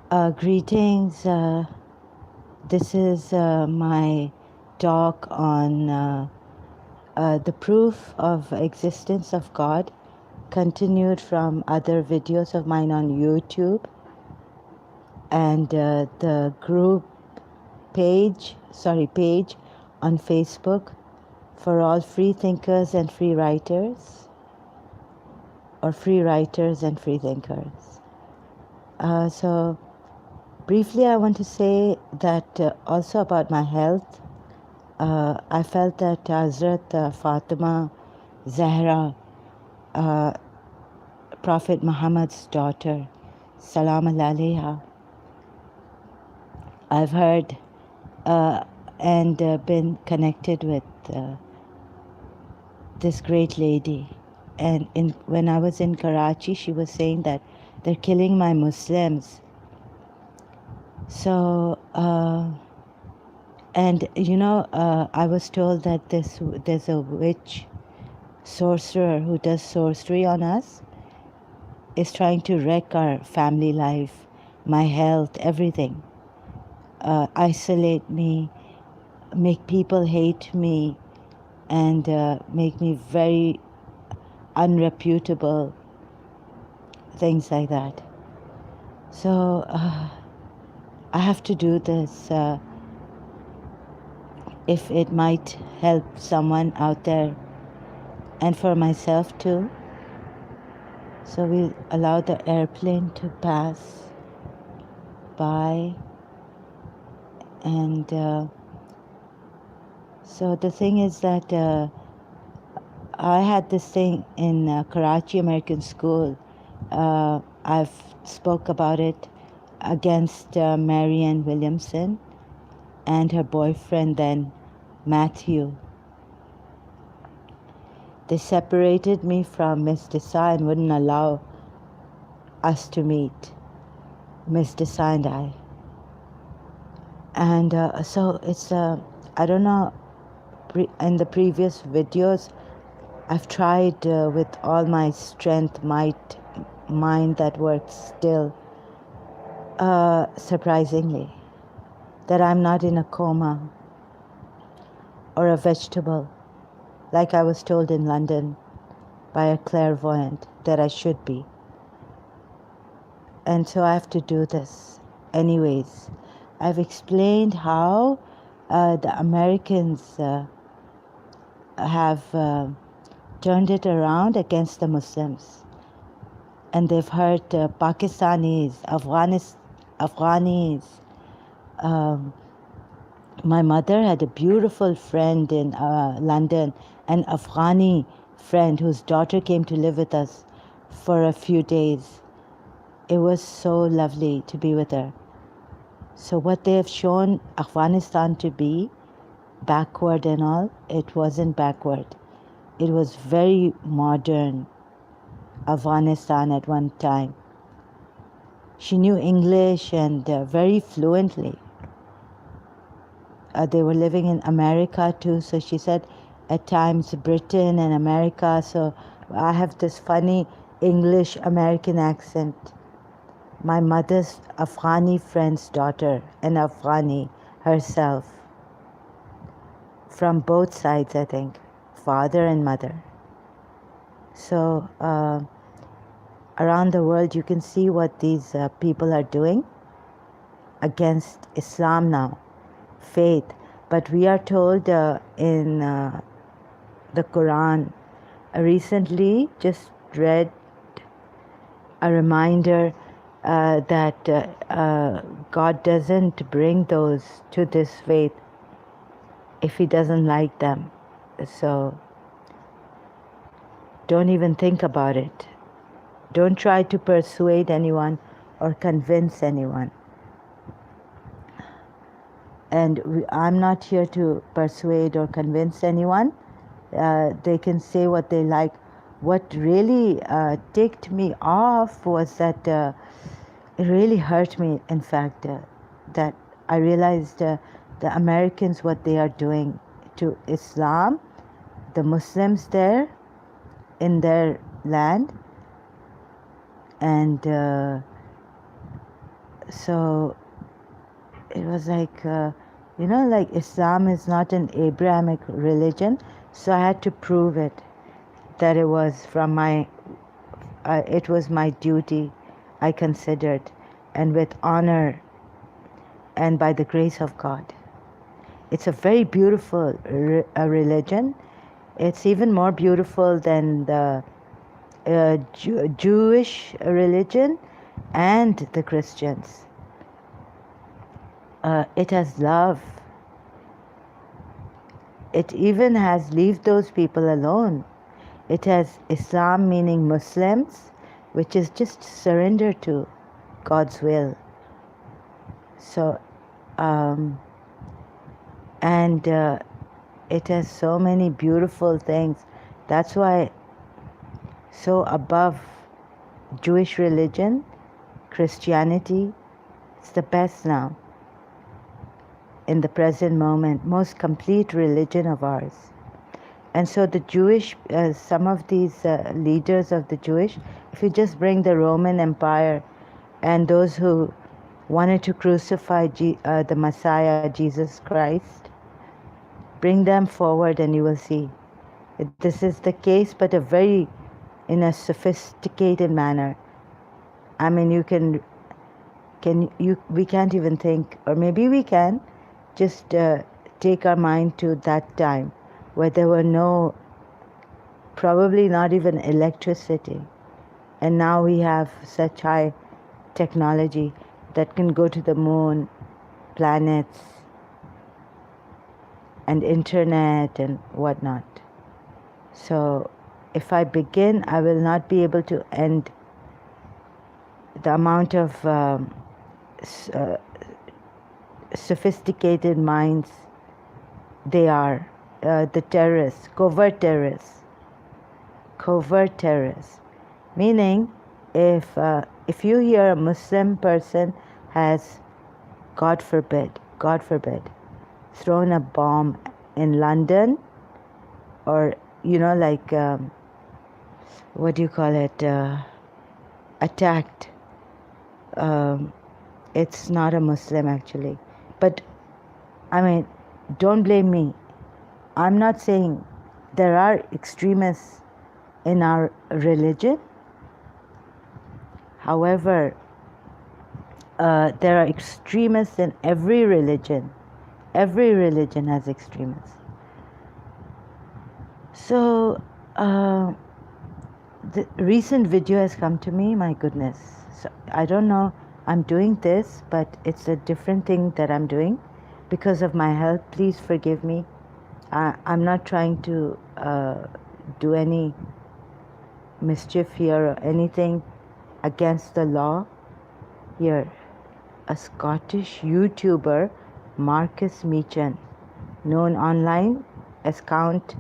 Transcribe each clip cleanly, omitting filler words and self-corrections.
Greetings. This is my talk on the proof of existence of God, continued from other videos of mine on YouTube and the page on Facebook for all free thinkers and free writers, or free writers and free thinkers. So briefly, I want to say that also about my health. I felt that Hazrat Fatima Zahra, uh, Prophet Muhammad's daughter, Salam Alaiha, I've heard and been connected with this great lady. And when I was in Karachi, she was saying that they're killing my Muslims. So, and I was told that there's a witch sorcerer who does sorcery on us, is trying to wreck our family life, my health, everything. Isolate me, make people hate me, and make me very unreputable, things like that. So I have to do this if it might help someone out there, and for myself too. So we'll allow the airplane to pass by. And so the thing is that I had this thing in Karachi American School. I've spoke about it against Marianne Williamson and her boyfriend then, Matthew. They separated me from Miss Desai and wouldn't allow us to meet, Miss Desai and I. And so it's, I don't know, in the previous videos, I've tried with all my strength, might, mind that works still, surprisingly, that I'm not in a coma or a vegetable, like I was told in London by a clairvoyant that I should be. And so I have to do this anyways. I've explained how the Americans have turned it around against the Muslims. And they've hurt Pakistanis, Afghanis. My mother had a beautiful friend in London, an Afghani friend whose daughter came to live with us for a few days. It was so lovely to be with her. So what they have shown Afghanistan to be, backward and all, it wasn't backward. It was very modern Afghanistan at one time. She knew English and very fluently. They were living in America too, so she said at times Britain and America, so I have this funny English American accent. My mother's Afghani friend's daughter, an Afghani herself, from both sides, I think, father and mother. So around the world you can see what these people are doing against Islam now, faith. But we are told in the Quran, recently just read a reminder that God doesn't bring those to this faith if He doesn't like them. So don't even think about it. Don't try to persuade anyone or convince anyone. And I'm not here to persuade or convince anyone. They can say what they like. What really ticked me off was that it really hurt me, in fact, that I realized the Americans, what they are doing to Islam, the Muslims there in their land, and So it was like, like Islam is not an Abrahamic religion, so I had to prove it, that it was my duty, I considered, and with honor and by the grace of God. It's a very beautiful religion. It's even more beautiful than the Jewish religion and the Christians. It has love. It even has leave those people alone. It has Islam, meaning Muslims, which is just surrender to God's will. So, and it has so many beautiful things. That's why so above Jewish religion, Christianity, it's the best now. In the present moment, most complete religion of ours. And so the Jewish, some of these leaders of the Jewish, if you just bring the Roman Empire and those who wanted to crucify the Messiah, Jesus Christ, bring them forward and you will see. This is the case, but in a sophisticated manner. I mean, we can't even think, or maybe we can, just take our mind to that time where there were probably not even electricity. And now we have such high technology that can go to the moon, planets, and internet and whatnot. So if I begin, I will not be able to end the amount of sophisticated minds they are, the terrorists, covert terrorists, meaning if you hear a Muslim person has, God forbid, thrown a bomb in London, or what do you call it, attacked, it's not a Muslim actually, but I mean, don't blame me. I'm not saying there are extremists in our religion. However, there are extremists in every religion. Every religion has extremists. So, the recent video has come to me, my goodness. So, I don't know, I'm doing this, but it's a different thing that I'm doing because of my health. Please forgive me. I'm not trying to do any mischief here or anything against the law. Here, a Scottish YouTuber, Marcus Meechan, known online as Count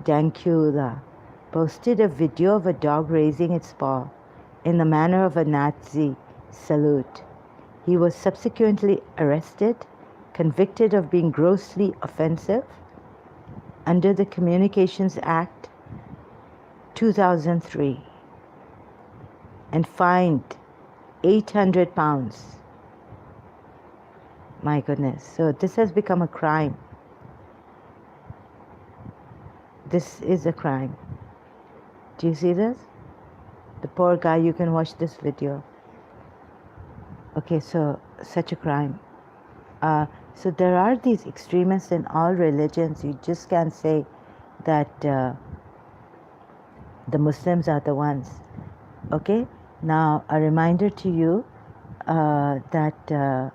Dankula, posted a video of a dog raising its paw in the manner of a Nazi salute. He was subsequently arrested, convicted of being grossly offensive under the Communications Act 2003 and fined £800. My goodness. So this has become a crime. This is a crime. Do you see this? The poor guy, you can watch this video. Okay, so such a crime. So there are these extremists in all religions. You just can't say that the Muslims are the ones. Okay? Now, a reminder to you that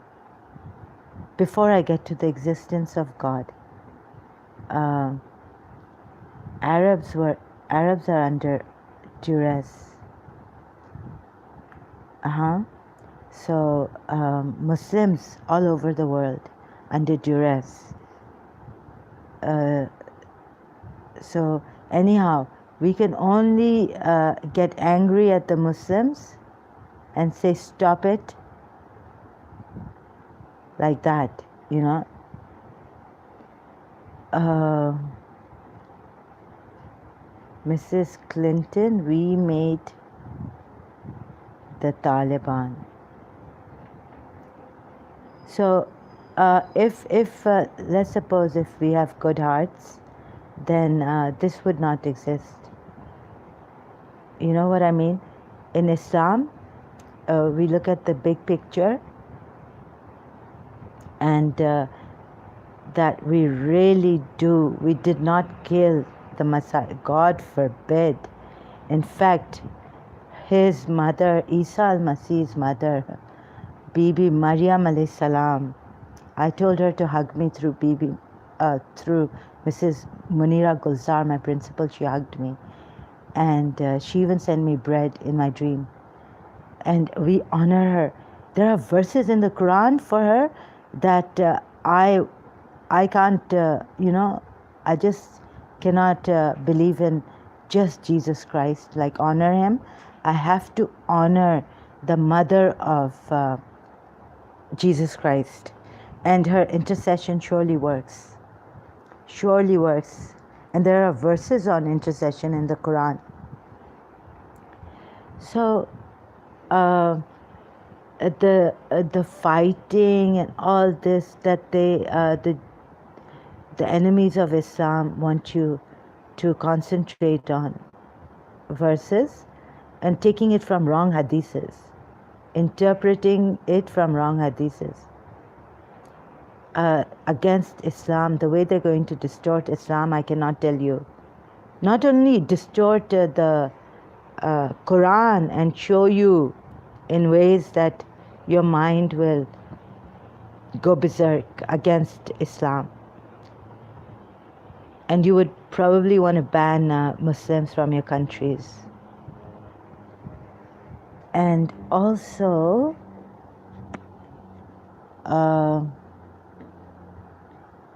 before I get to the existence of God, Arabs are under duress. So Muslims all over the world under duress. So anyhow, we can only get angry at the Muslims and say stop it, like that, Mrs. Clinton, we made the Taliban. So, if let's suppose if we have good hearts, then this would not exist. You know what I mean? In Islam, we look at the big picture, and that we really do. We did not kill the Messiah. God forbid. In fact, his mother, Isa al-Masih's mother, Bibi Maryam alayhi salam, I told her to hug me through through Mrs. Munira Gulzar, my principal. She hugged me, and she even sent me bread in my dream. And we honor her. There are verses in the Quran for her that I can't, I just cannot believe in just Jesus Christ, like honor him. I have to honor the mother of Jesus Christ, and her intercession surely works. Surely works. And there are verses on intercession in the Quran. So, the fighting and all this that the enemies of Islam want you to concentrate on verses and taking it from wrong hadiths, interpreting it from wrong hadiths against Islam, the way they're going to distort Islam, I cannot tell you. Not only distort the Quran and show you in ways that your mind will go berserk against Islam. And you would probably want to ban Muslims from your countries. And also,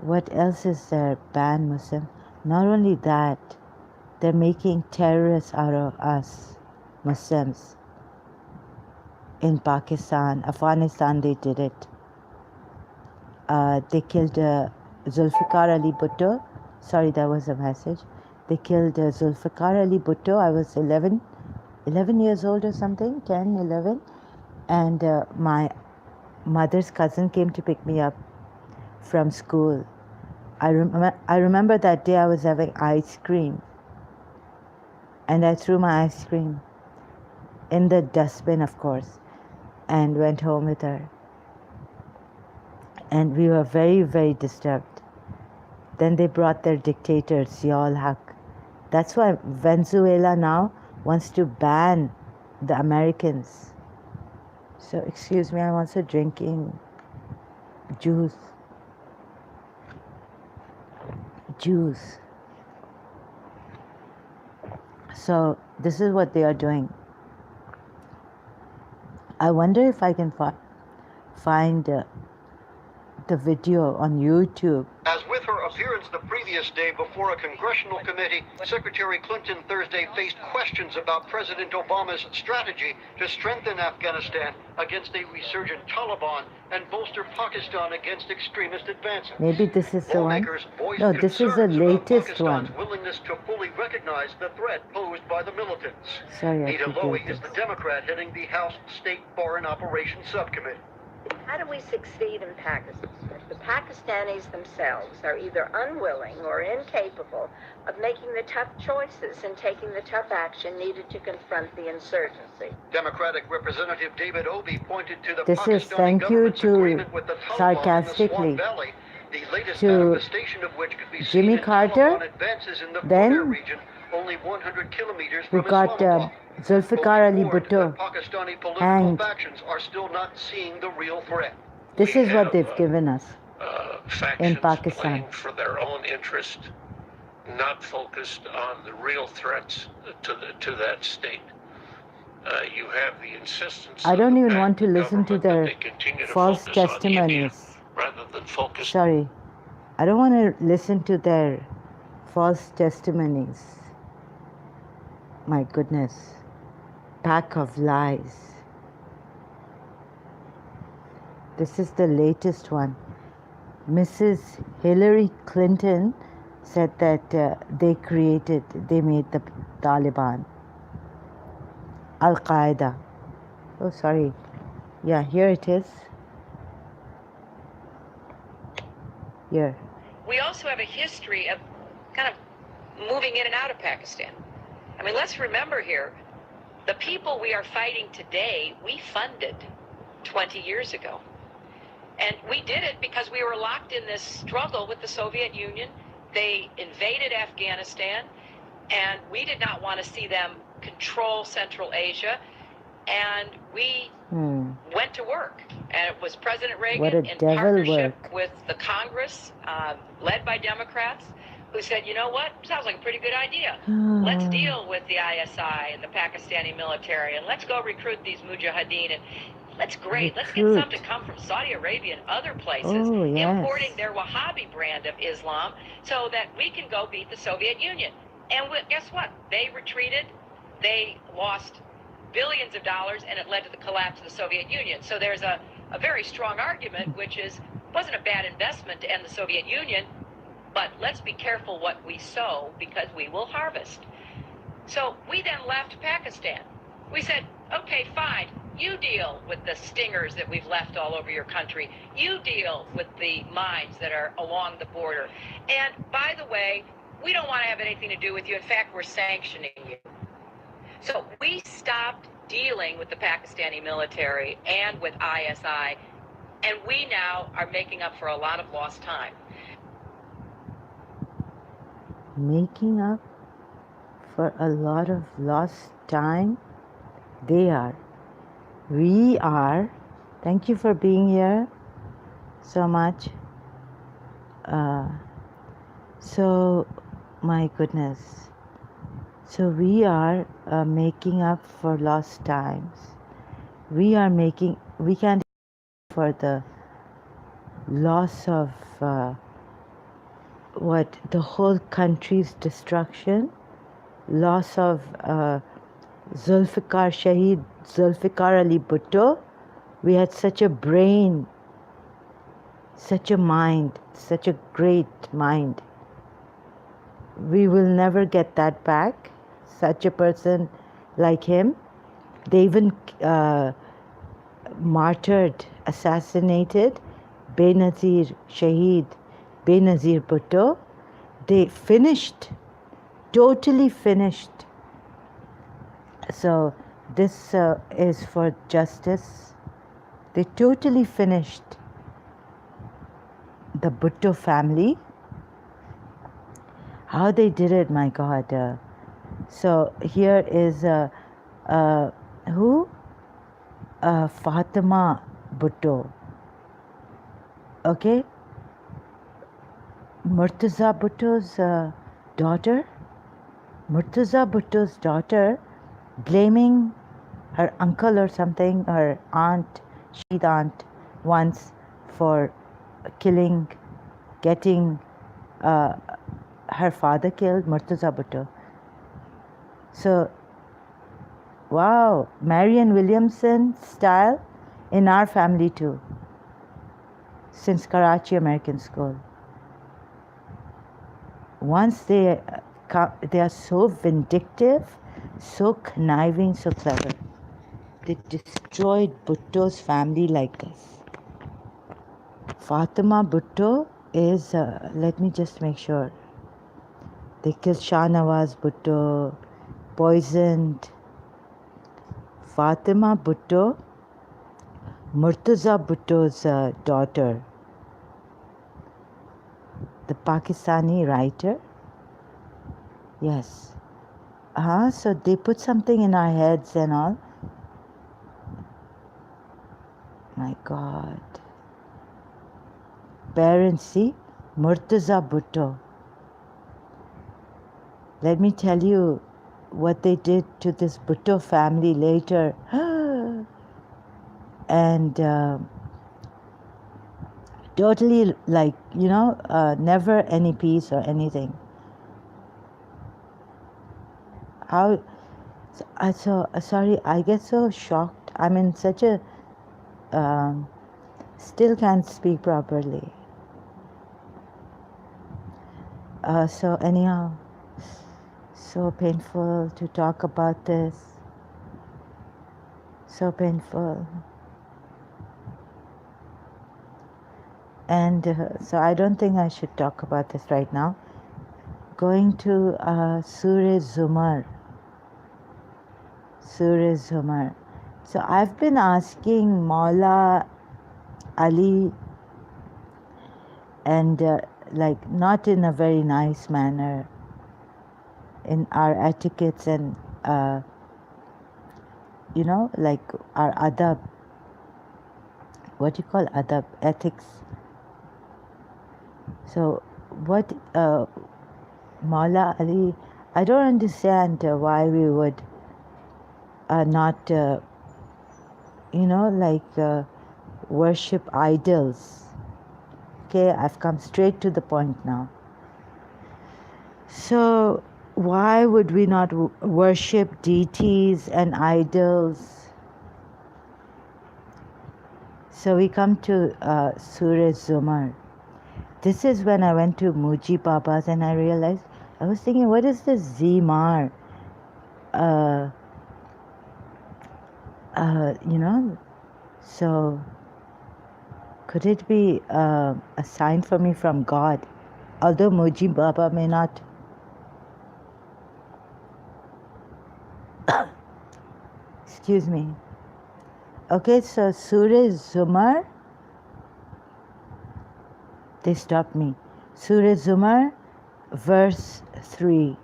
what else is there? Ban Muslims. Not only that, they're making terrorists out of us, Muslims. In Pakistan, Afghanistan, they did it. They killed Zulfikar Ali Bhutto. Sorry, that was a message. They killed Zulfikar Ali Bhutto. I was 11 years old or something, 10, 11. And my mother's cousin came to pick me up from school. I remember that day I was having ice cream. And I threw my ice cream in the dustbin, of course, and went home with her. And we were very, very disturbed. Then they brought their dictator, Ziaul Haq. That's why Venezuela now wants to ban the Americans. So, excuse me, I'm also drinking juice. So, this is what they are doing. I wonder if I can find the video on YouTube. As with her appearance the previous day before a congressional committee, Secretary Clinton Thursday faced questions about President Obama's strategy to strengthen Afghanistan against a resurgent Taliban and bolster Pakistan against extremist advances. Maybe this is the one. No, this is the latest one. Pakistan's willingness to fully recognize the threat posed by the militants. Sorry, Nita Lowey is the Democrat heading the House State Foreign Operations Subcommittee. How do we succeed in Pakistan? The Pakistanis themselves are either unwilling or incapable of making the tough choices and taking the tough action needed to confront the insurgency. Democratic Representative David Obi pointed to the This is Pakistani thank you government's to agreement with the Taliban sarcastically in the Swat Valley, the latest to manifestation of which could be seen Jimmy in Carter. Taliban advances in the Then Punjab region, only 100 kilometers we from got Islamabad. Zulfikar Ali Obi warned Bhutto that Pakistani political hanged. factions are still not seeing the real threat. This is what they've given us in Factions Pakistan. playing for their own interest, not focused on the real threats to that state. You have the insistence. I don't of the even want to Pakistan listen to government that their they continue to false focus on India testimonies. rather than focus. Sorry, I don't want to listen to their false testimonies. My goodness, pack of lies. This is the latest one. Mrs. Hillary Clinton said that they made the Taliban. Al-Qaeda. Oh, sorry. Yeah, here it is. here. We also have a history of kind of moving in and out of Pakistan. I mean, let's remember here, the people we are fighting today, we funded 20 years ago. And we did it because we were locked in this struggle with the Soviet Union. They invaded Afghanistan, and we did not want to see them control Central Asia. And we went to work. And it was President Reagan in partnership with the Congress, led by Democrats, who said, you know what, sounds like a pretty good idea. Let's deal with the ISI and the Pakistani military, and let's go recruit these mujahideen. And that's great. Let's get some to come from Saudi Arabia and other places, importing their Wahhabi brand of Islam so that we can go beat the Soviet Union. And guess what? They retreated. They lost billions of dollars, and it led to the collapse of the Soviet Union. So there's a very strong argument, which is, it wasn't a bad investment to end the Soviet Union, but let's be careful what we sow because we will harvest. So we then left Pakistan. We said, okay, fine, you deal with the stingers that we've left all over your country. You deal with the mines that are along the border. And by the way, we don't want to have anything to do with you. In fact, we're sanctioning you. So we stopped dealing with the Pakistani military and with ISI, and we now are making up for a lot of lost time. Making up for a lot of lost time? They are. We are. Thank you for being here so much. So, my goodness. So we are making up for lost times. We can't for the loss of the whole country's destruction, loss of Shaheed Zulfikar Ali Bhutto. We had such a brain, such a mind, such a great mind. We will never get that back. Such a person like him. They even martyred, assassinated Benazir Shaheed Benazir Bhutto. They finished, totally finished. So this is for justice. They totally finished the Bhutto family. How they did it, my God. So here is who? Fatima Bhutto. Okay? Murtaza Bhutto's daughter. Murtaza Bhutto's daughter blaming her uncle or something, her aunt, Shahid aunt, once for getting her father killed, Murtaza Bhutto. So, wow, Marianne Williamson style in our family too, since Karachi American School. Once they are so vindictive, so conniving, so clever. They destroyed Bhutto's family like this. Fatima Bhutto is, let me just make sure. They killed Shah Nawaz Bhutto, poisoned Fatima Bhutto, Murtaza Bhutto's daughter, the Pakistani writer. Yes. So they put something in our heads and all. My God. Parents, see? Murtaza Bhutto. Let me tell you what they did to this Bhutto family later. And totally like, never any peace or anything. Sorry, I get so shocked. I'm in such a, still can't speak properly. So anyhow, so painful to talk about this. So painful. And so I don't think I should talk about this right now. Going to Surah Zumar. Surah Zumar. So I've been asking Maula Ali, and like not in a very nice manner in our etiquettes and like our adab, what do you call adab, ethics. So what Maula Ali, I don't understand why we would not worship idols. Okay, I've come straight to the point now. So why would we not worship deities and idols? So we come to Surah Zumar. This is when I went to Muji Baba's and I realized, I was thinking, what is this Zimar? So could it be a sign for me from God? Although Muji Baba may not excuse me. Okay, so Surah Zumar, they stopped me. Surah Zumar, verse 3,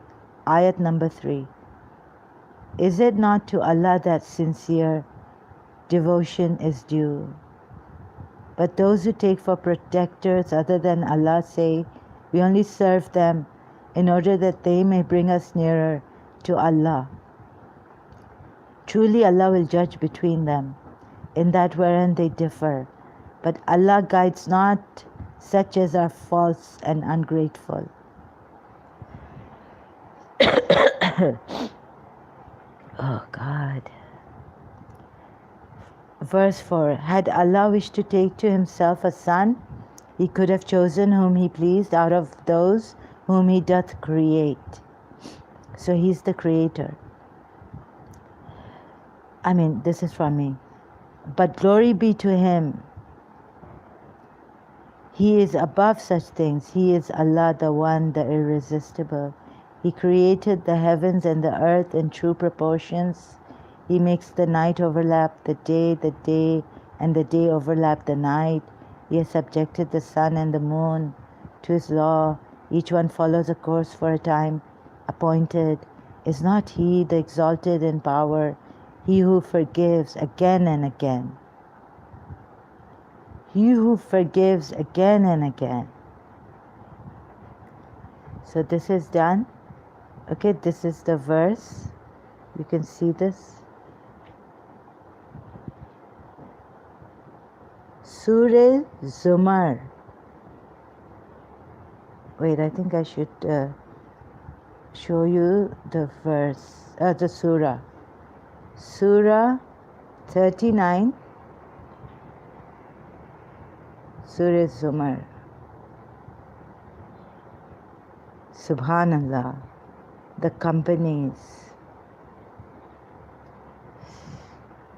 ayat number 3. Is it not to Allah that sincere devotion is due? But those who take for protectors other than Allah say, we only serve them in order that they may bring us nearer to Allah. Truly Allah will judge between them in that wherein they differ. But Allah guides not such as are false and ungrateful. Oh God. Verse 4. Had Allah wished to take to himself a son, he could have chosen whom he pleased out of those whom he doth create. So he's the creator. I mean, this is from me. But glory be to him. He is above such things. He is Allah, the One, the Irresistible. He created the heavens and the earth in true proportions. He makes the night overlap the day, and the day overlap the night. He has subjected the sun and the moon to his law. Each one follows a course for a time appointed. Is not he the exalted in power, he who forgives again and again? He who forgives again and again. So this is done. Okay, this is the verse. You can see this. Surah Zumar. Wait, I think I should show you the verse, the surah. Surah 39, Surah Zumar. Subhanallah, the companies.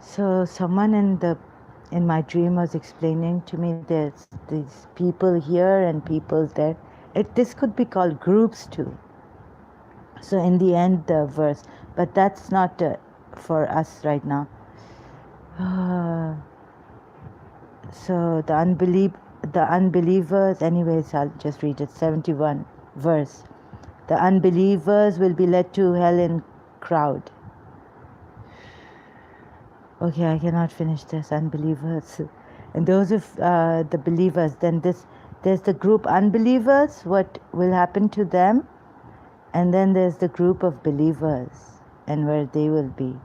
So someone in my dream was explaining to me there's these people here and people there. This could be called groups too. So in the end, the verse, but that's not for us right now. So the unbelievers, anyways, I'll just read it. 71 verse. The unbelievers will be led to hell in crowd. Okay, I cannot finish this. Unbelievers. And those of the believers, then there's the group unbelievers, what will happen to them? And then there's the group of believers and where they will be.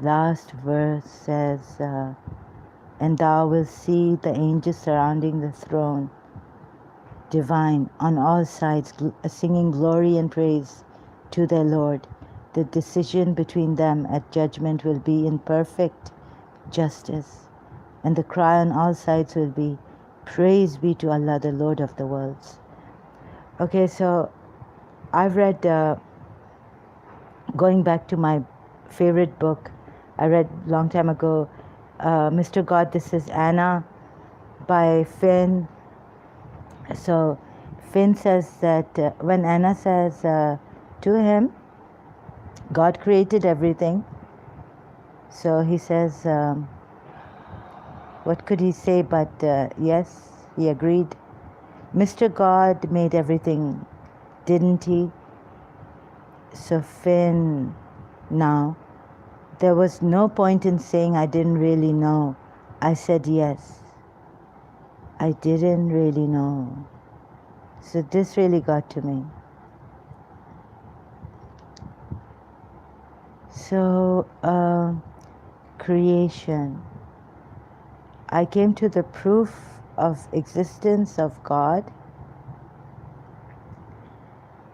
Last verse says, and thou wilt see the angels surrounding the throne, divine, on all sides, singing glory and praise to their Lord. The decision between them at judgment will be in perfect justice, and the cry on all sides will be, praise be to Allah, the Lord of the worlds. Okay, so I've read, going back to my favorite book, I read a long time ago, Mr. God, This is Anna by Finn. So Finn says that when Anna says to him, God created everything. So he says, what could he say but yes, he agreed. Mr. God made everything, didn't he? So Finn, now, there was no point in saying I didn't really know. I said yes. I didn't really know. So this really got to me. So, creation. I came to the proof of existence of God,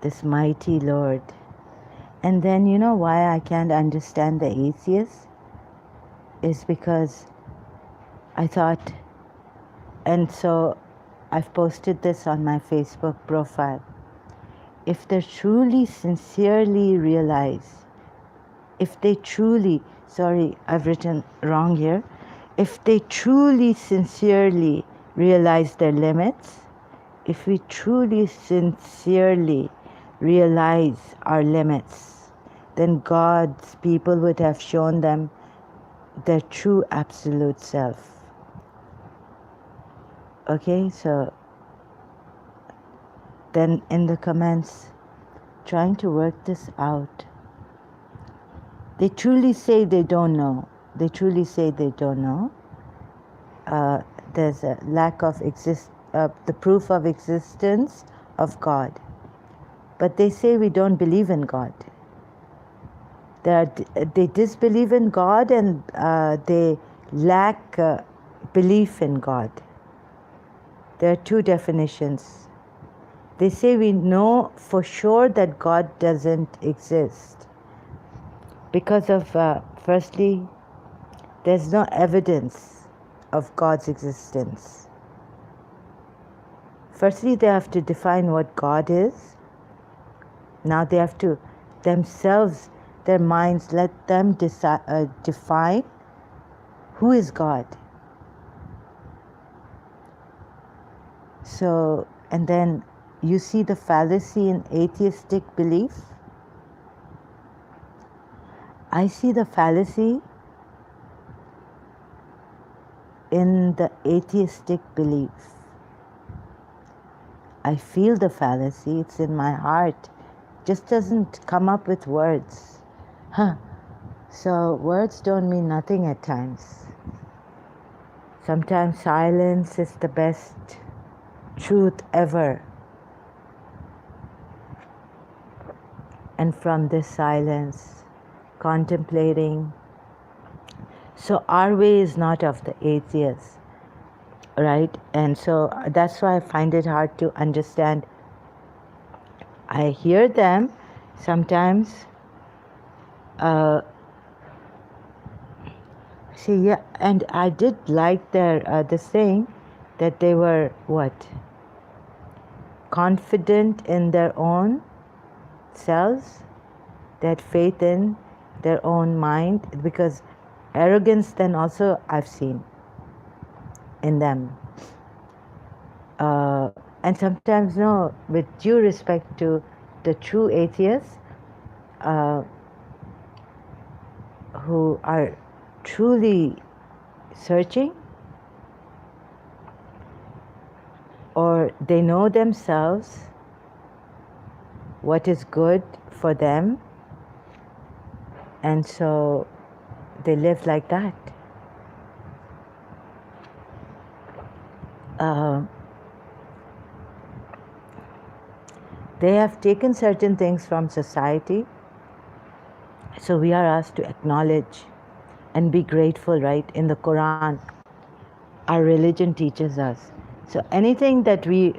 this mighty Lord. And then you know why I can't understand the atheists? Is because I thought, and so I've posted this on my Facebook profile. If they truly, sincerely realize, if they truly, sorry, I've written wrong here. If they truly, sincerely realize their limits, if we truly, sincerely realize our limits, then God's people would have shown them their true absolute self. Okay, so then in the comments, trying to work this out. They truly say they don't know. They truly say they don't know. There's a lack of the proof of existence of God. But they say we don't believe in God. They disbelieve in God and they lack belief in God. There are two definitions. They say we know for sure that God doesn't exist because of, firstly, there's no evidence of God's existence. Firstly, they have to define what God is. Now they have to themselves, their minds, let them define who is God. So, and then you see the fallacy in atheistic belief. I see the fallacy in the atheistic belief. I feel the fallacy, it's in my heart. Just doesn't come up with words. So words don't mean nothing at times. Sometimes silence is the best truth ever. And from this silence, contemplating. So our way is not of the atheists, right? And so that's why I find it hard to understand. I hear them sometimes. Yeah, and I did like their the saying that they were what? Confident in their own selves. They had faith in their own mind, because arrogance then also I've seen in them. And sometimes, no, with due respect to the true atheists who are truly searching, or they know themselves what is good for them, and so they live like that. They have taken certain things from society, so we are asked to acknowledge and be grateful, right? In the Quran, our religion teaches us. So anything that we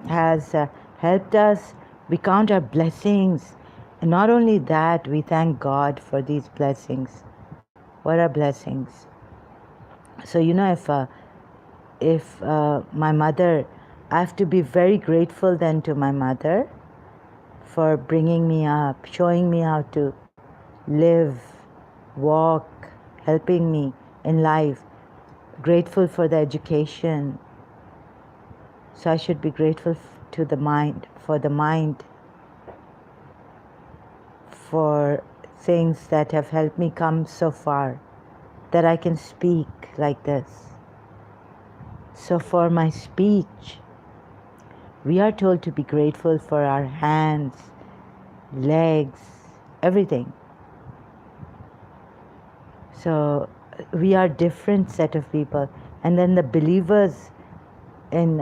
has helped us, we count our blessings. And not only that, we thank God for these blessings. What are blessings? So you know, if my mother, I have to be very grateful then to my mother for bringing me up, showing me how to live, walk, helping me in life. Grateful for the education, So I should be grateful to the mind, for things that have helped me come so far, that I can speak like this. So for my speech, we are told to be grateful for our hands, legs, everything. So we are different set of people. And then the believers in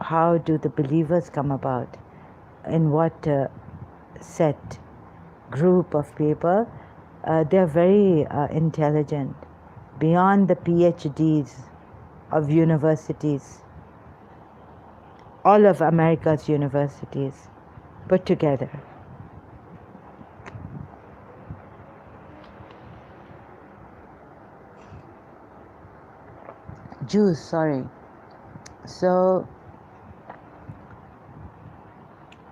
how do the believers come about? In what set, group of people? They are very intelligent, beyond the PhDs of universities, all of America's universities put together. Jews, sorry. So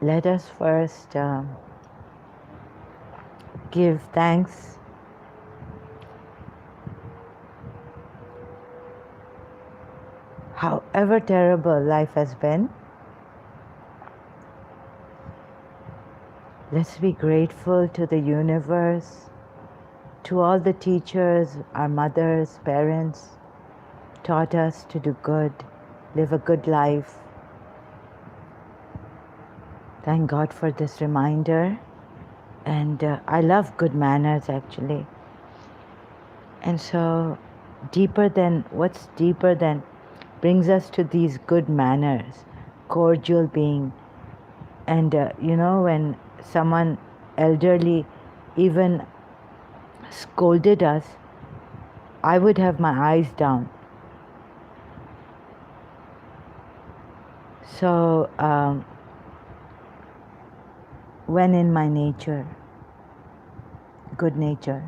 let us first give thanks however terrible life has been. Let's be grateful to the universe, to all the teachers, our mothers, parents, taught us to do good, live a good life. Thank God for this reminder. And I love good manners, actually. And so what's deeper than brings us to these good manners, cordial being. And when someone elderly even scolded us, I would have my eyes down. So when in my nature, good nature.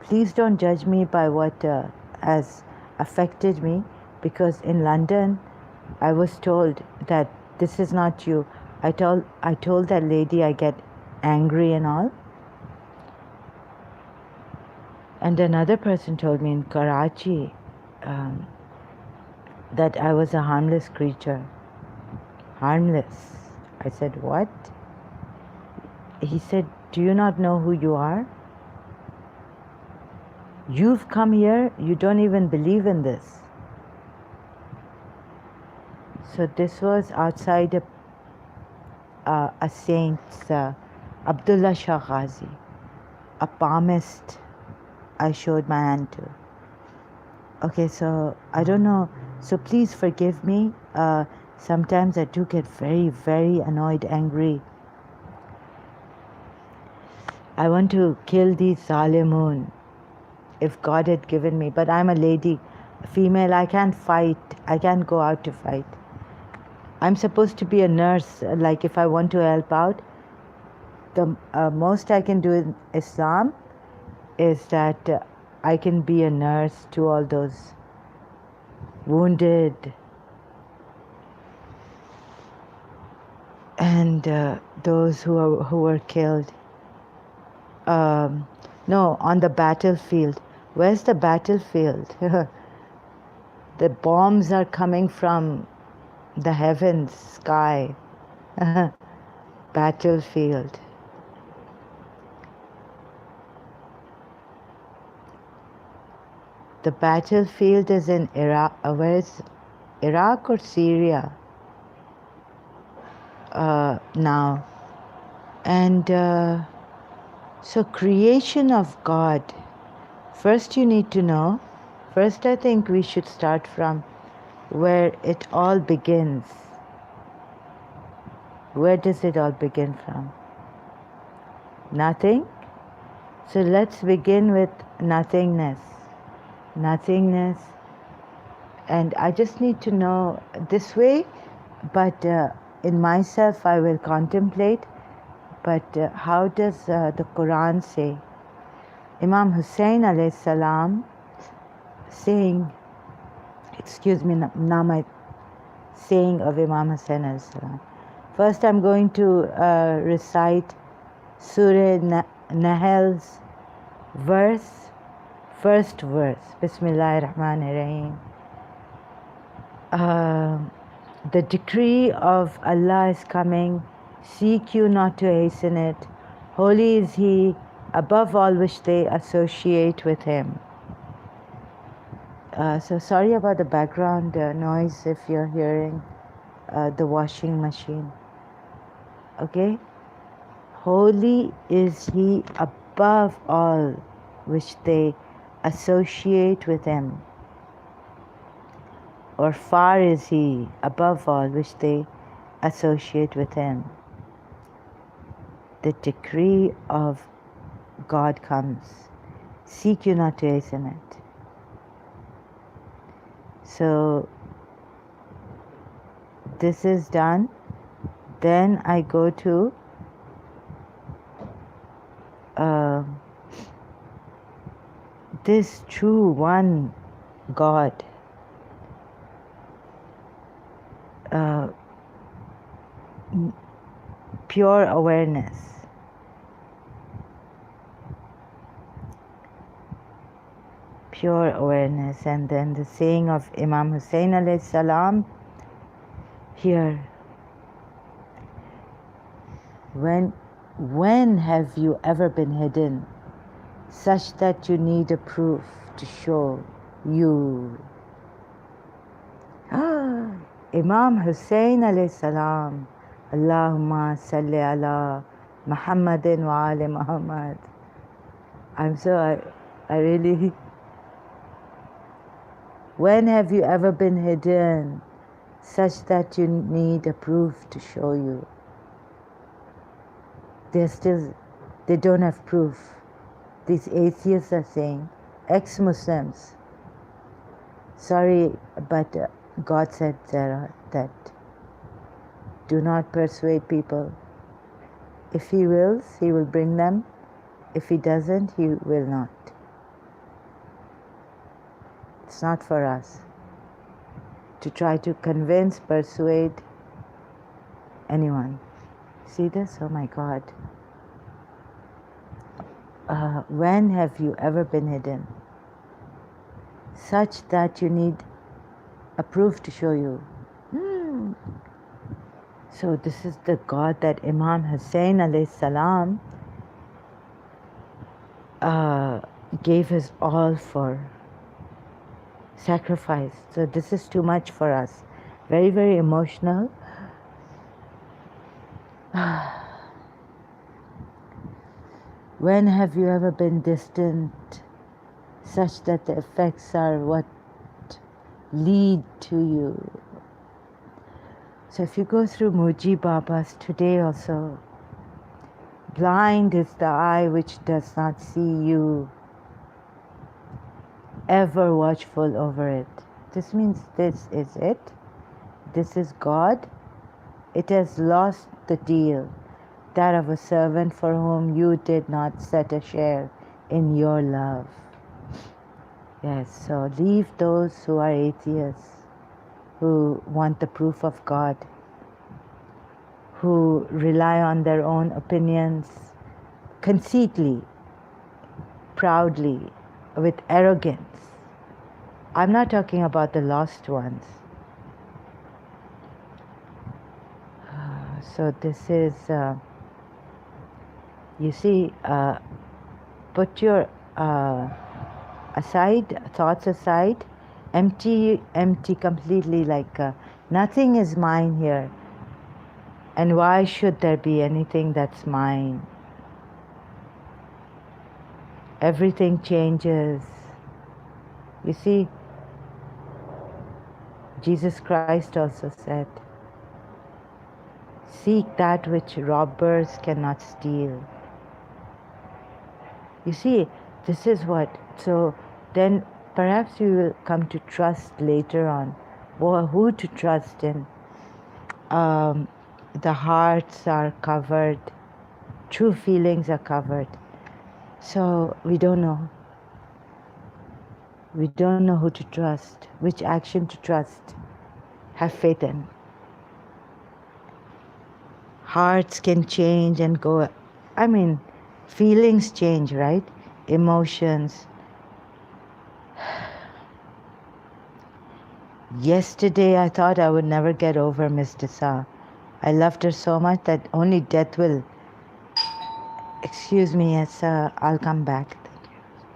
Please don't judge me by what has affected me, because in London I was told that this is not you. I told that lady I get angry and all. And another person told me in Karachi that I was a harmless creature. Harmless. I said, what? He said, do you not know who you are? You've come here, you don't even believe in this. So this was outside a saint's, Abdullah Shah Ghazi, a palmist I showed my hand to. Okay, so I don't know, so please forgive me. Sometimes I do get very, very annoyed, angry. I want to kill these Zalimun, if God had given me. But I'm a lady, female, I can't fight. I can't go out to fight. I'm supposed to be a nurse, like if I want to help out. The most I can do in Islam is that I can be a nurse to all those wounded and those who were killed. No, on the battlefield. Where's the battlefield? The bombs are coming from the heavens, sky. Battlefield. The battlefield is in Iraq. Where is Iraq or Syria? Now. And so creation of God. First you need to know. First I think we should start from where it all begins. Where does it all begin from? Nothing? So let's begin with nothingness. Nothingness. And I just need to know this way, but in myself I will contemplate. But how does the Quran say? Imam Hussein alayhi salam saying, excuse me, now my saying of Imam Hussein alayhi salam. First I'm going to recite Surah Nahl's verse first verse. Bismillahir Rahmanir Rahim. The decree of Allah is coming. Seek you not to hasten it. Holy is He above all which they associate with Him. So sorry about the background noise if you're hearing the washing machine. Okay? Holy is He above all which they associate with Him. Or far is He above all which they associate with Him. The decree of God comes. Seek you not to hasten it. So this is done. Then I go to this true one God. Pure awareness. Pure awareness. And then the saying of Imam Hussein alayhi salam here. When have you ever been hidden such that you need a proof to show you? Imam Hussein alayhi salam, Allahumma salli ala Muhammadin wa ali Muhammad. I really, when have you ever been hidden such that you need a proof to show you? They don't have proof. These atheists are saying, ex-Muslims, sorry, but God said that do not persuade people. If He wills, He will bring them. If He doesn't, He will not. It's not for us to try to convince, persuade anyone. See this? Oh my God. When have you ever been hidden such that you need a proof to show you? So this is the God that Imam Hussein alayhi salam gave his all for, sacrifice. So this is too much for us. Very, very emotional. When have you ever been distant such that the effects are what lead to you? So if you go through Muji Baba's today also, blind is the eye which does not see you, ever watchful over it. This means this is it. This is God. It has lost the deal, that of a servant for whom you did not set a share in your love. Yes, so leave those who are atheists, who want the proof of God, who rely on their own opinions conceitedly, proudly, with arrogance. I'm not talking about the lost ones. So this is, you see, put your thoughts aside, empty completely, like nothing is mine here. And why should there be anything that's mine? Everything changes. You see, Jesus Christ also said, seek that which robbers cannot steal. You see, this is what, so then perhaps you will come to trust later on, or who to trust in. The hearts are covered, true feelings are covered. So we don't know. We don't know who to trust, which action to trust, have faith in. Hearts can change and go, feelings change, right? Emotions. Yesterday, I thought I would never get over Miss Dessa. I loved her so much that only death will. Excuse me, yes, I'll come back.